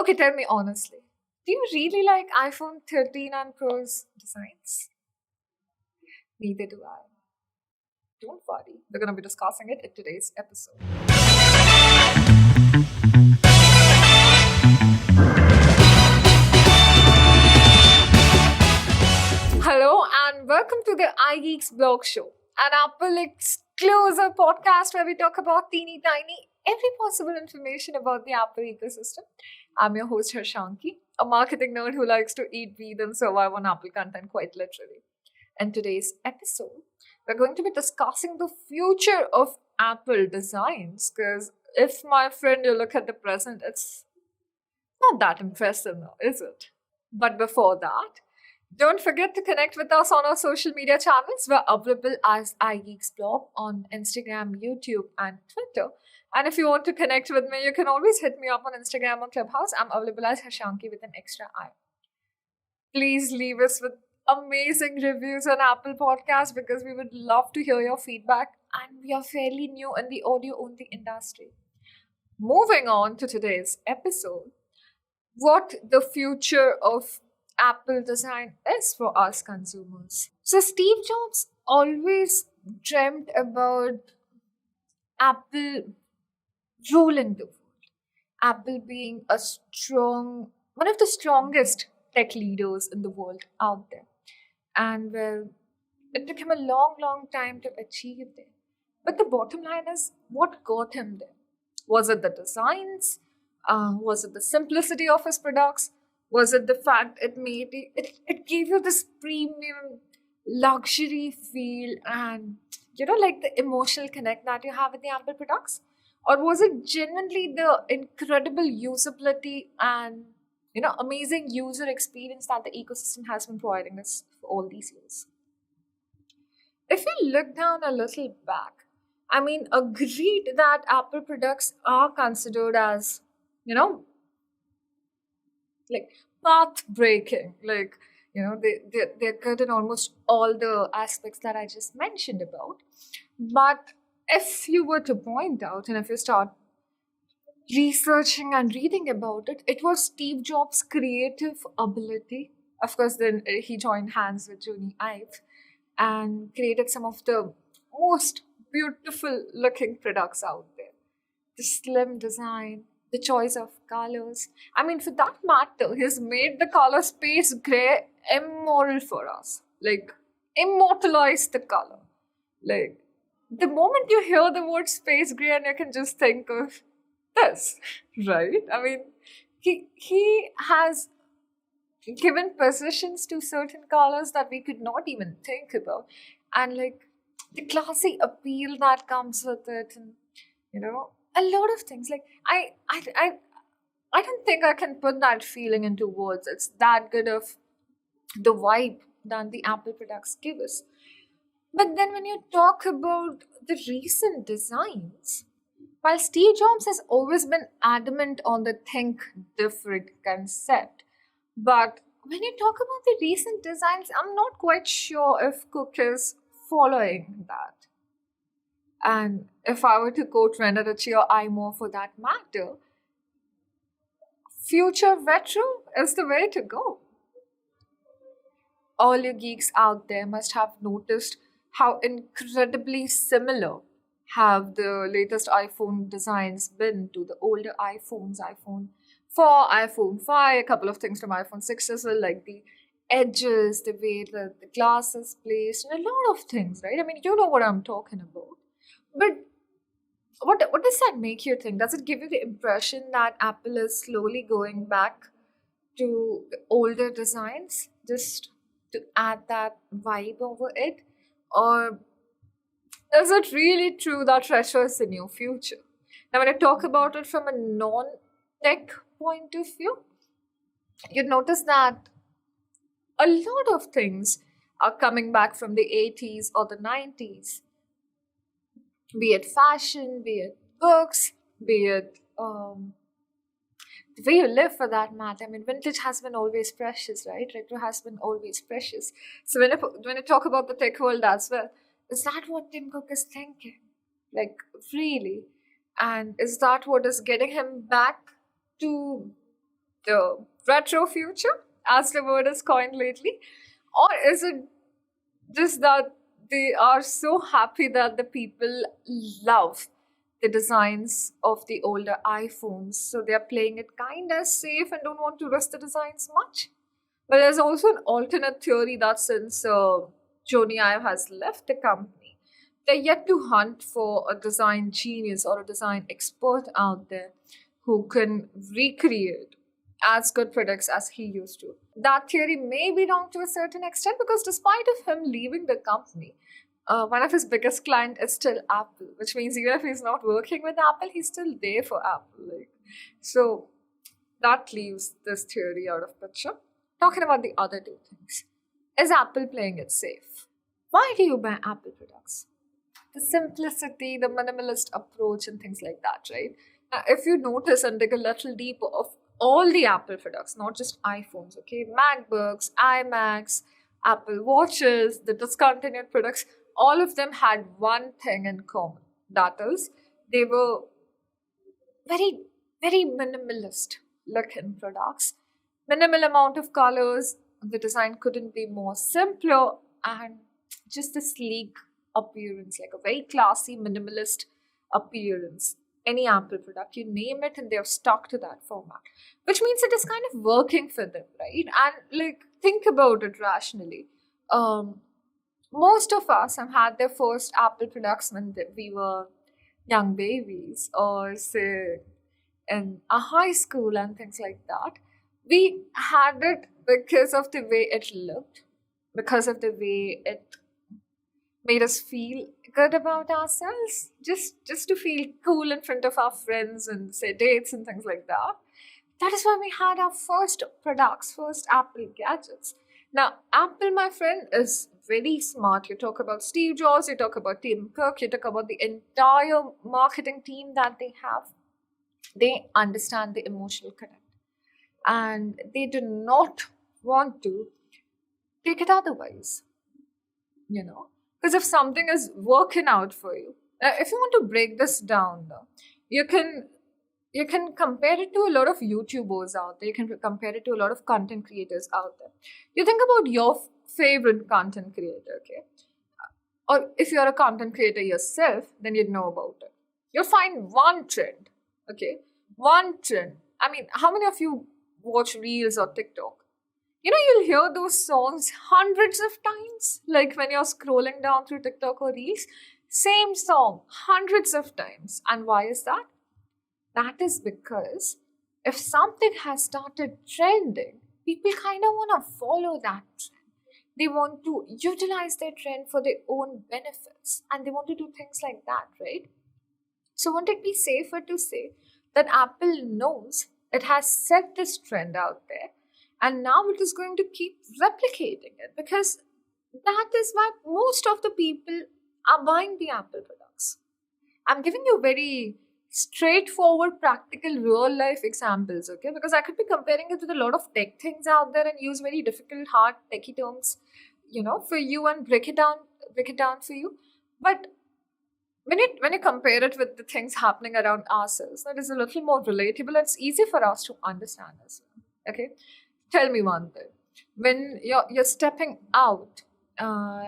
Okay, tell me honestly. Do you really like iPhone 13 and Pro's designs? Neither do I. Don't worry, we're going to be discussing it in today's episode. Hello and welcome to the iGeeksBlog show, an Apple exclusive podcast where we talk about teeny tiny, every possible information about the Apple ecosystem. I'm your host Harshanki, a marketing nerd who likes to eat, breathe, and survive on Apple content quite literally. In today's episode, we're going to be discussing the future of Apple designs. Because if, my friend, you look at the present, it's not that impressive now, is it? But before that, don't forget to connect with us on our social media channels. We're available as iGeeksBlog on Instagram, YouTube, and Twitter. And if you want to connect with me, you can always hit me up on Instagram or Clubhouse. I'm available as Harshanki with an extra I. Please leave us with amazing reviews on Apple Podcasts because we would love to hear your feedback. And we are fairly new in the audio only industry. Moving on to today's episode, what the future of Apple design is for us consumers. So, Steve Jobs always dreamt about Apple ruling the world, Apple being one of the strongest tech leaders in the world out there. And well, it took him a long time to achieve that. But the bottom line is what got him there? Was it the designs? Was it the simplicity of his products? Was it the fact it gave you this premium luxury feel and like the emotional connect that you have with the Apple products? Or was it genuinely the incredible usability and amazing user experience that the ecosystem has been providing us for all these years? If you look down a little back, I mean, agreed that Apple products are considered as, like path breaking. They're good in almost all the aspects that I just mentioned about. But if you were to point out and if you start researching and reading about it, it was Steve Jobs' creative ability. Of course, then he joined hands with Johnny Ive and created some of the most beautiful looking products out there. The slim design, the choice of colors. I mean, for that matter, he's made the color space gray immoral for us. Like, immortalized the color. Like, the moment you hear the word space gray and you can just think of this, right? I mean, he has given positions to certain colors that we could not even think about. And like the classy appeal that comes with it and a lot of things. Like I don't think I can put that feeling into words. It's that good of the vibe that the Apple products give us. But then when you talk about the recent designs, while Steve Jobs has always been adamant on the think different concept, but when you talk about the recent designs, I'm not quite sure if Cook is following that. And if I were to quote Renda Ritchie or iMore for that matter, future retro is the way to go. All you geeks out there must have noticed how incredibly similar have the latest iPhone designs been to the older iPhones, iPhone 4, iPhone 5, a couple of things from iPhone 6 as well, like the edges, the way the glass is placed, and a lot of things, right? I mean, you know what I'm talking about. But what does that make you think? Does it give you the impression that Apple is slowly going back to the older designs just to add that vibe over it? Or is it really true that retro is the new future? Now, when I talk about it from a non tech point of view, you notice that a lot of things are coming back from the 80s or the 90s, be it fashion, be it books, be it the way you live for that matter. I mean, vintage has been always precious, right? Retro has been always precious. So when I talk about the tech world as well, is that what Tim Cook is thinking? Like, really? And is that what is getting him back to the retro future, as the word is coined lately? Or is it just that they are so happy that the people love the designs of the older iPhones, so they're playing it kind of safe and don't want to risk the designs much? But there's also an alternate theory that since Jony Ive has left the company, they're yet to hunt for a design genius or a design expert out there who can recreate as good products as he used to. That theory may be wrong to a certain extent because despite of him leaving the company, one of his biggest client is still Apple, which means even if he's not working with Apple, he's still there for Apple. So that leaves this theory out of picture. Talking about the other two things. Is Apple playing it safe? Why do you buy Apple products? The simplicity, the minimalist approach, and things like that, right? Now, if you notice and dig a little deeper of all the Apple products, not just iPhones, okay, MacBooks, iMacs, Apple Watches, the discontinued products, all of them had one thing in common. That is, they were very, very minimalist looking products. Minimal amount of colors, the design couldn't be more simpler, and just a sleek appearance, like a very classy, minimalist appearance. Any Apple product, you name it, and they're stuck to that format, which means it is kind of working for them, right? And think about it rationally. Most of us have had their first Apple products when we were young babies, or say in a high school and things like that. We had it because of the way it looked, because of the way it made us feel good about ourselves, just to feel cool in front of our friends and say dates and things like that. That is why we had our first products, first Apple gadgets. Now, Apple, my friend, is very smart. You talk about Steve Jobs, you talk about Tim Cook, you talk about the entire marketing team that they have. They understand the emotional connect, and they do not want to take it otherwise, you know? Because if something is working out for you, if you want to break this down, though, you can you can compare it to a lot of YouTubers out there. You can compare it to a lot of content creators out there. You think about your favorite content creator, okay? Or if you're a content creator yourself, then you'd know about it. You'll find one trend, okay? One trend. I mean, how many of you watch Reels or TikTok? You know, you'll hear those songs hundreds of times. Like when you're scrolling down through TikTok or Reels, same song hundreds of times. And why is that? That is because if something has started trending, people kind of want to follow that trend. They want to utilize their trend for their own benefits, and they want to do things like that, right? So, wouldn't it be safer to say that Apple knows it has set this trend out there, and now it is going to keep replicating it, because that is why most of the people are buying the Apple products. I'm giving you very straightforward, practical, real life examples, okay? Because I could be comparing it with a lot of tech things out there and use very difficult, hard, techie terms, for you, and break it down for you. But when you compare it with the things happening around ourselves, that is a little more relatable. It's easy for us to understand as well. Okay, tell me one thing. When you're stepping out,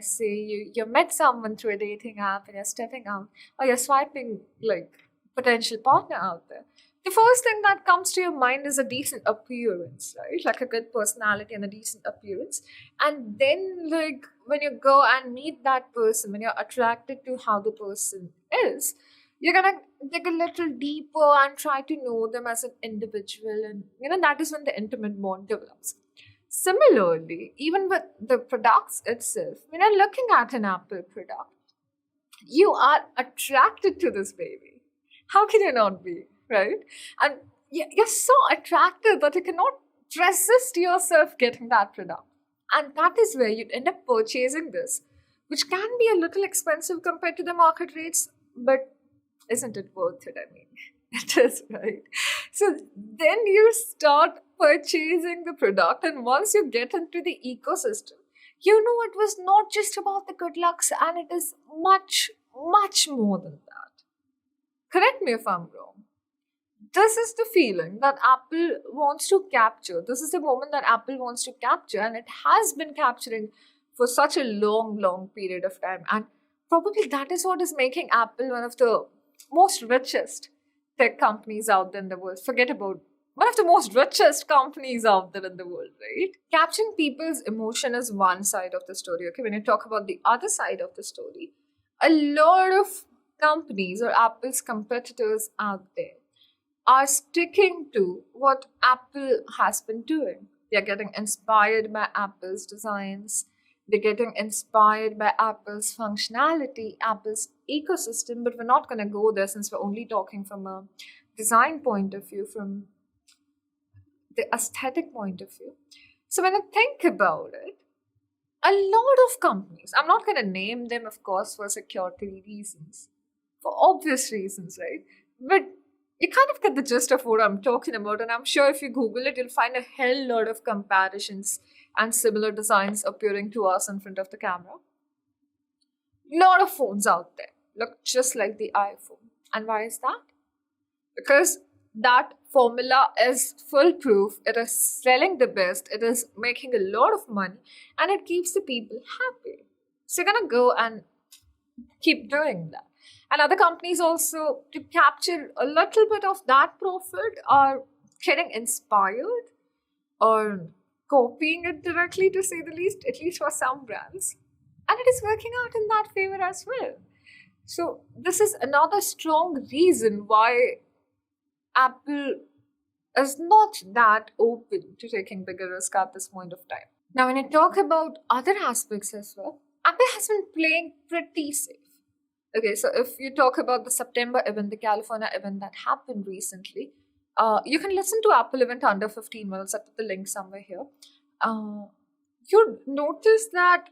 say you met someone through a dating app and you're stepping out, or you're swiping like potential partner out there. The first thing that comes to your mind is a decent appearance, right? Like a good personality and a decent appearance. And then, like, when you go and meet that person, when you're attracted to how the person is, you're gonna dig a little deeper and try to know them as an individual. And, that is when the intimate bond develops. Similarly, even with the products itself, when you're looking at an Apple product, you are attracted to this baby. How can you not be, right? And you're so attractive that you cannot resist yourself getting that product. And that is where you'd end up purchasing this, which can be a little expensive compared to the market rates, but isn't it worth it? I mean, it is, right? So then you start purchasing the product, and once you get into the ecosystem, it was not just about the good looks, and it is much, much more than that. Correct me if I'm wrong. this is the feeling that Apple wants to capture. This is the moment that Apple wants to capture, and it has been capturing for such a long, long period of time. And probably that is what is making Apple one of the most richest tech companies out there in the world. Forget about one of the most richest companies out there in the world, right? Capturing people's emotion is one side of the story. Okay, when you talk about the other side of the story, a lot of companies or Apple's competitors out there are sticking to what Apple has been doing. They're getting inspired by Apple's designs. They're getting inspired by Apple's functionality, Apple's ecosystem, but we're not going to go there since we're only talking from a design point of view, from the aesthetic point of view. So when I think about it, a lot of companies, I'm not going to name them, of course, for security reasons, for obvious reasons, right? But you kind of get the gist of what I'm talking about. And I'm sure if you Google it, you'll find a hell lot of comparisons and similar designs appearing to us in front of the camera. Lot of phones out there look just like the iPhone. And why is that? Because that formula is foolproof. It is selling the best. It is making a lot of money, and it keeps the people happy. So you're gonna go and keep doing that. And other companies also, to capture a little bit of that profit, are getting inspired or copying it directly, to say the least, at least for some brands. And it is working out in that favor as well. So this is another strong reason why Apple is not that open to taking bigger risk at this point of time. Now, when you talk about other aspects as well, Apple has been playing pretty safe. Okay, so if you talk about the September event, the California event that happened recently, you can listen to Apple event under 15 minutes. I put the link somewhere here. You'd notice that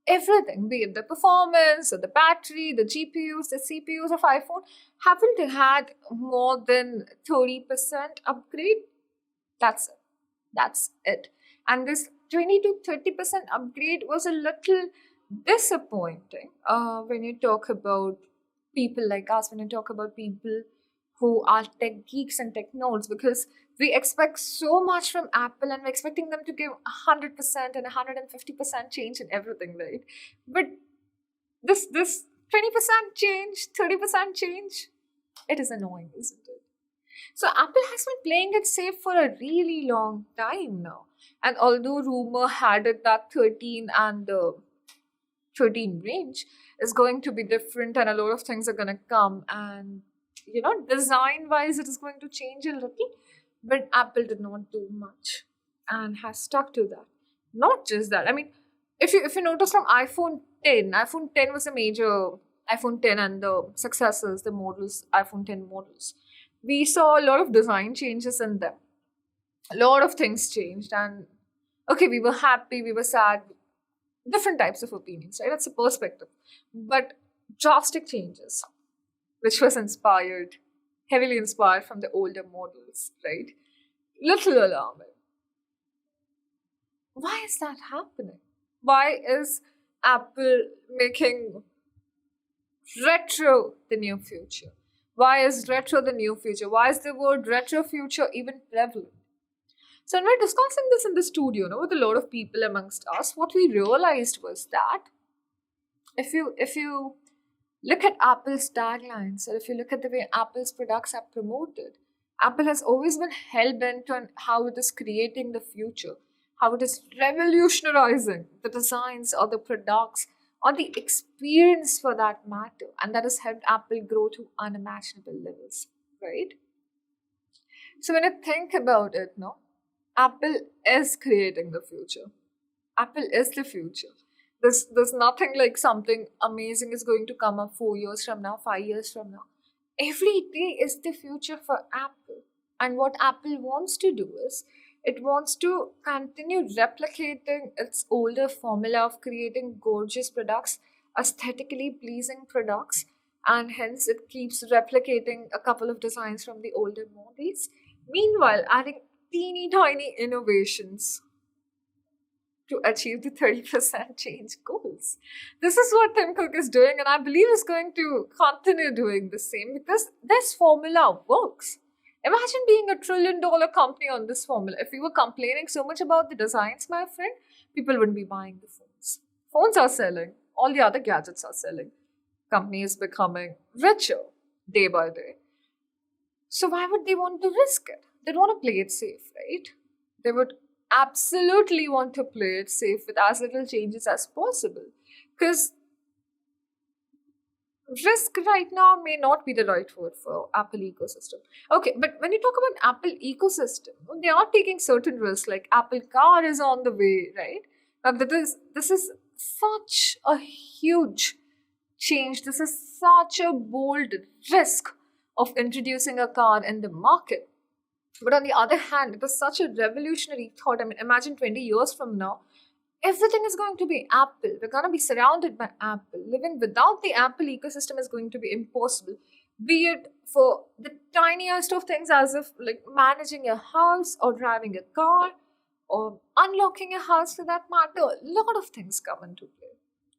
everything, be it the performance or the battery, the GPUs, the CPUs of iPhone, haven't had more than 30% upgrade. That's it. That's it. And this 20 to 30% upgrade was a little disappointing when you talk about people like us, when you talk about people who are tech geeks and tech nerds, because we expect so much from Apple and we're expecting them to give 100% and 150% change in everything, right? But this 20% change, 30% change, it is annoying, isn't it? So Apple has been playing it safe for a really long time now. And although rumor had it that 13 and the 13 range is going to be different and a lot of things are going to come, and design wise it is going to change a little, but Apple did not do much and has stuck to that. Not just that, I mean, if you notice from iPhone 10 was a major iPhone 10 and the successors, the models, iPhone 10 models, we saw a lot of design changes in them. A lot of things changed, and okay, we were happy, we were sad, different types of opinions, right? That's a perspective. But drastic changes, which was heavily inspired from the older models, right? Little alarming. Why is that happening? Why is Apple making retro the new future? Why is retro the new future? Why is the word retro future even prevalent? So when we're discussing this in the studio, with a lot of people amongst us, what we realized was that if you look at Apple's taglines, or if you look at the way Apple's products are promoted, Apple has always been hell-bent on how it is creating the future, how it is revolutionizing the designs or the products or the experience for that matter. And that has helped Apple grow to unimaginable levels, right? So when you think about it, Apple is creating the future. Apple is the future. There's nothing like something amazing is going to come up 4 years from now, 5 years from now. Every day is the future for Apple. And what Apple wants to do is, it wants to continue replicating its older formula of creating gorgeous products, aesthetically pleasing products, and hence it keeps replicating a couple of designs from the older models. Meanwhile, adding teeny tiny innovations to achieve the 30% change goals. This is what Tim Cook is doing, and I believe is going to continue doing the same because this formula works. Imagine being $1 trillion company on this formula. If we were complaining so much about the designs, my friend, people wouldn't be buying the phones. Phones are selling, all the other gadgets are selling. Company is becoming richer day by day. So why would they want to risk it? They'd want to play it safe, right? They would absolutely want to play it safe with as little changes as possible. Because risk right now may not be the right word for Apple ecosystem. Okay, but when you talk about Apple ecosystem, they are taking certain risks, like Apple Car is on the way, right? But this is such a huge change. This is such a bold risk of introducing a car in the market. But on the other hand, it was such a revolutionary thought. I mean, imagine 20 years from now, everything is going to be Apple. We're going to be surrounded by Apple. Living without the Apple ecosystem is going to be impossible. Be it for the tiniest of things, as if like managing a house or driving a car or unlocking a house for that matter. A lot of things come into play,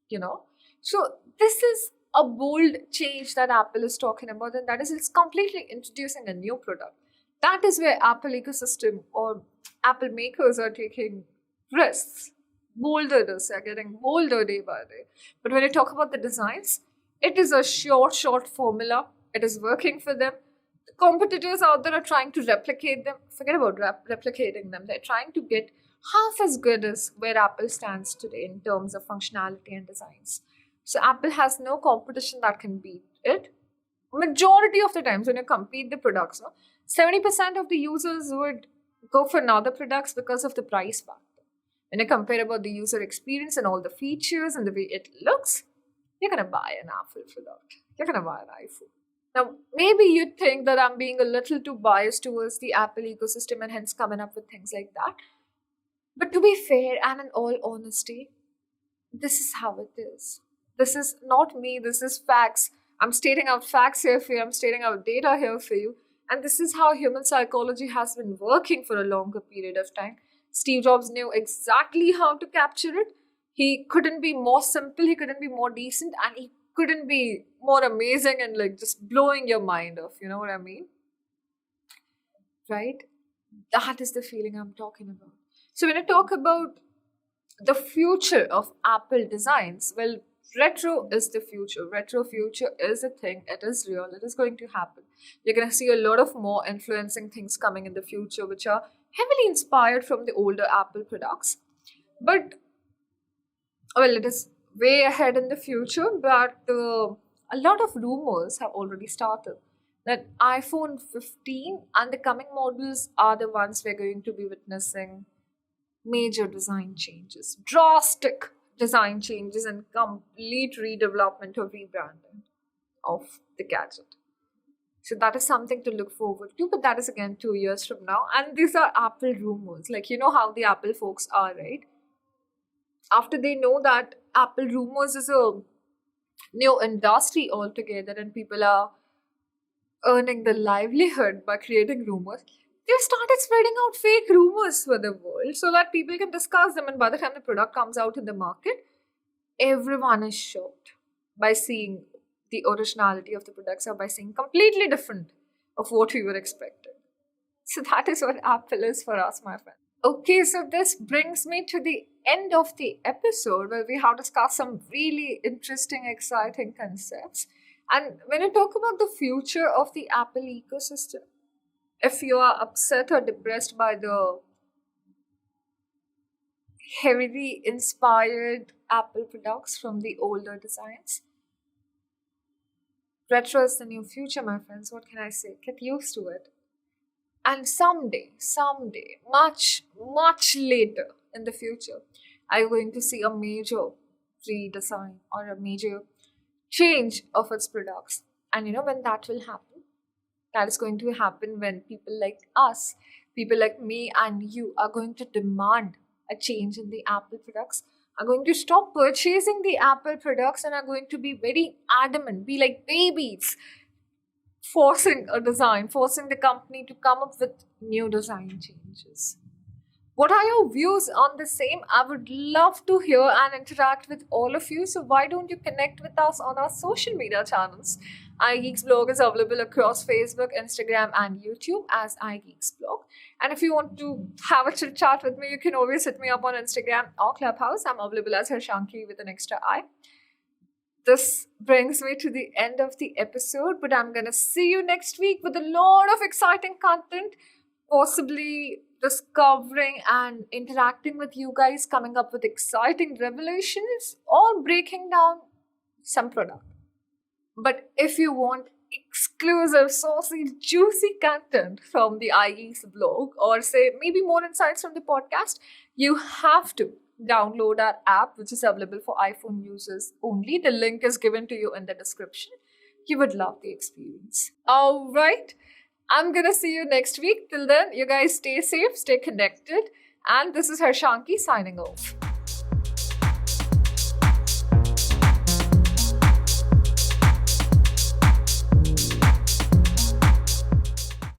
you know. So this is a bold change that Apple is talking about, and that is it's completely introducing a new product. That is where Apple ecosystem or Apple makers are taking risks. Bolder risks are getting bolder day by day. But when you talk about the designs, it is a short formula. It is working for them. The competitors out there are trying to replicate them. Forget about replicating them. They're trying to get half as good as where Apple stands today in terms of functionality and designs. So Apple has no competition that can beat it. Majority of the times when you compete the products, no, 70% of the users would go for another products because of the price factor. When you compare about the user experience and all the features and the way it looks, you're gonna buy an Apple product. You're gonna buy an iPhone. Now, maybe you'd think that I'm being a little too biased towards the Apple ecosystem and hence coming up with things like that. But to be fair and in all honesty, this is how it is. This is not me, this is facts. I'm stating out facts here for you, I'm stating out data here for you. And this is how human psychology has been working for a longer period of time. Steve Jobs knew exactly how to capture it. He couldn't be more simple, he couldn't be more decent, and he couldn't be more amazing and like just blowing your mind off. You know what I mean? Right? That is the feeling I'm talking about. So when I talk about the future of Apple designs, well, retro is the future. Retro future is a thing. It is real. It is going to happen. You're going to see a lot of more influencing things coming in the future, which are heavily inspired from the older Apple products. But, well, it is way ahead in the future, but a lot of rumors have already started that iPhone 15 and the coming models are the ones we're going to be witnessing major design changes, drastic design changes, and complete redevelopment or rebranding of the gadget. So that is something to look forward to, but that is again 2 years from now. And these are Apple rumors. Like, you know how the Apple folks are, right? After they know that Apple rumors is a new industry altogether and people are earning the livelihood by creating rumors, they've started spreading out fake rumors for the world so that people can discuss them. And by the time the product comes out in the market, everyone is shocked by seeing the originality of the products or by seeing completely different of what we were expecting. So that is what Apple is for us, my friend. Okay, so this brings me to the end of the episode where we have discussed some really interesting, exciting concepts. And when I talk about the future of the Apple ecosystem, if you are upset or depressed by the heavily inspired Apple products from the older designs, retro is the new future, my friends. What can I say? Get used to it. And someday, much later in the future, are you going to see a major redesign or a major change of its products. And you know when that will happen? That is going to happen when people like us, people like me and you are going to demand a change in the Apple products, are going to stop purchasing the Apple products and are going to be very adamant, be like babies, forcing a design, forcing the company to come up with new design changes. What are your views on the same? I would love to hear and interact with all of you. So why don't you connect with us on our social media channels? iGeeksBlog is available across Facebook, Instagram, and YouTube as iGeeksBlog. And if you want to have a chit chat with me, you can always hit me up on Instagram or Clubhouse. I'm available as Harshanki with an extra I. This brings me to the end of the episode, but I'm gonna see you next week with a lot of exciting content, possibly discovering and interacting with you guys, coming up with exciting revelations or breaking down some product. But if you want exclusive, saucy, juicy content from the iGeeks blog, or say maybe more insights from the podcast, you have to download our app, which is available for iPhone users only. The link is given to you in the description. You would love the experience. All right. I'm gonna see you next week. Till then, you guys stay safe, stay connected. And this is Harshanki signing off.